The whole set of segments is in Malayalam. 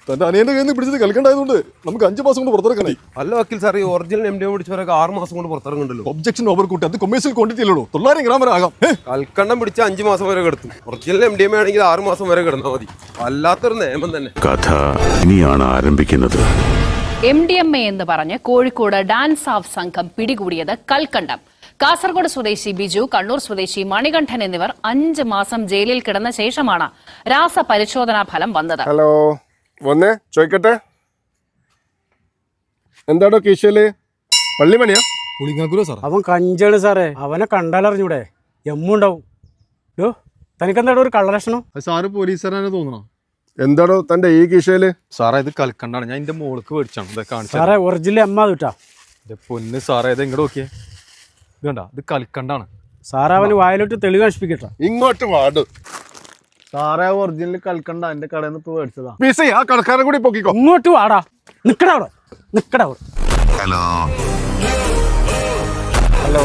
തന്റെ അനിയന്റെ കയ്യിൽ നിന്ന് പിടിച്ചത് കൽക്കണ്ടായതുകൊണ്ട് നമുക്ക് 5 മാസം കൊണ്ട് പുറത്തിറക്കണേ. അല്ല വക്കീൽ സാർ, ഈ ഒറിജിനൽ MDMA പിടിച്ചവരൊക്കെ 6 മാസം കൊണ്ട് പുറത്തിറങ്ങുന്നുണ്ടല്ലോ. ഒബ്ജക്ഷൻ ഓവർ കൂട്ടി, അത് കൊമേഴ്സ്യൽ ക്വാണ്ടിറ്റി അല്ലല്ലോ. 900 ഗ്രാം വരെ ആകാം. കൽക്കണ്ടം പിടിച്ച 5 മാസം വരെ കിടത്തും. ഒറിജിനൽ MDMA ആണെങ്കിൽ 6 മാസം വരെ കിടന്നാൽ മതി. വല്ലാത്തൊരു നിയമം തന്നെ. കഥ ഇനിയാണ് ആരംഭിക്കുന്നത്. MDMA എന്ന് പറഞ്ഞ് കോഴിക്കോട് ഡാൻസ് ഓഫ് സംഘം പിടികൂടിയത് കൽക്കണ്ടം. കാസർഗോഡ് സ്വദേശി ബിജു, കണ്ണൂർ സ്വദേശി മണികണ്ഠൻ എന്നിവർ 5 മാസം ജയിലിൽ കിടന്ന ശേഷമാണ് രാസപരിശോധനാ ഫലം വന്നത്. ഹലോ, വന്നേ ചോദിക്കട്ടെ, എന്താടോ കീശയില് പള്ളിമണിയാ? അവൻ കഞ്ചാണ് സാറേ, അവനെ കണ്ടാലറിഞ്ഞൂടെ? എമ്മുണ്ടാവും. തനിക്കെന്താടോ ഒരു കള്ളലക്ഷണം? സാറ് പോലീസുകാരനെ തോന്നണോ? എന്താടോ തന്റെ ഈ കീശയില്? സാറേ ഇത് കൽക്കണ്ടാണ്, ഞാൻ എന്റെ മോൾക്ക് മേടിച്ചാണ്. സാറേ ഒറിജിനൽ എമ്മ കിട്ടാ. പൊന്ന് സാറേ, ഇത് എങ്ങോട്ട് നോക്കിയേ, ഇത് കണ്ടാ, ഇത് കൽക്കണ്ടാണ്. സാറേ അവന് വായിലോട്ട് തെളിവ് നശിപ്പിക്കട്ട. ഇങ്ങോട്ട് വാട് സാറേ, ഒറിജിനൽ കൽക്കണ്ട എന്റെ കടയിൽ നിന്ന് ഇപ്പൊ മേടിച്ചതാ. പീസി ആ കടക്കാരൻ കൂടി പൊക്കിക്കോ. ഇങ്ങോട്ട് വാടാ, നിക്കടാ അവിടെ, നിക്കടാ അവിടെ. ഹലോ,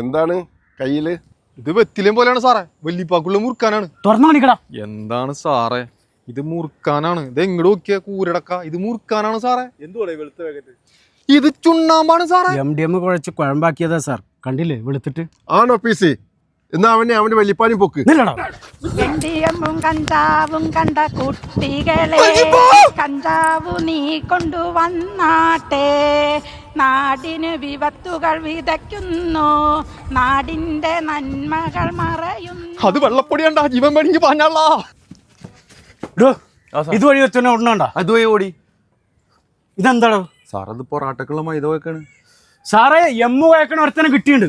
എന്താണ് കയ്യില്? ഇത് വെത്തിലേം പോലെയാണ് സാറേ, വല്ലിപ്പാക്കുള്ള മുറുക്കാനാണ്. തുറന്നു കാണിക്കടാ. എന്താണ് സാറേ, ഇത് മുറുക്കാനാണ്. ഇത് എങ്ങോട്ട് നോക്കിയാ കൂരടക്ക, ഇത് മുറുക്കാനാണ് സാറേ. എന്തുവാ വെളുത്ത പാക്കറ്റ്? ഇത് ചുണ്ണാമ്പാണ് സാറേ. MDMA കുഴച്ച് കുഴമ്പാക്കിയതാ സാർ, കണ്ടില്ലേ വെളുത്തിട്ട്? ആണോ പീസി? എന്നാ അവന്റെ വലിപ്പാനി പൊക്ക്. MDMA കഞ്ചാവും കണ്ട കുട്ടികളെ, കഞ്ചാവു നീ കൊണ്ടുവന്നാട്ടെ, നാടിന് വിപത്തുകൾ വിതയ്ക്കുന്നു, നാടിന്റെ നന്മകൾ മറയുന്നു. അത് വെള്ളപ്പൊടിയാണ്ടാ, ജീവൻ വേണമെങ്കിൽ പറഞ്ഞാളാ. ഇതുവഴി വെച്ചോന്നെ ഓടണണ്ട. അതുവഴി ഓടി. ഇതെന്താണോ സാർ? അത് പൊറാട്ടക്കുള്ള മൈദ വെക്കാണ് സാറേ. എമ്മു വയക്കണ ഒരുത്തനെ കിട്ടിയിട്ടുണ്ട്.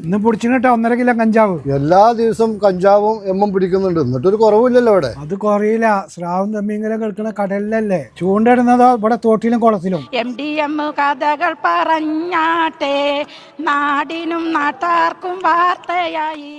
ഇന്ന് പൊടിച്ചിട്ട് 1.5 കിലോ കഞ്ചാവ്. എല്ലാ ദിവസവും കഞ്ചാവും എമ്മും പിടിക്കുന്നുണ്ട്, എന്നിട്ടൊരു കുറവില്ലല്ലോ അവിടെ. അത് കുറയില്ല, സ്രാവും തമ്മിങ്ങനെ കിടക്കണ കടലിലല്ലേ ചൂണ്ടിടുന്നതോ ഇവിടെ തോട്ടിലും കുളത്തിലും. MDMA കഥകൾ പറഞ്ഞാട്ടെ, നാടിനും നാട്ടാർക്കും വാർത്തയായി.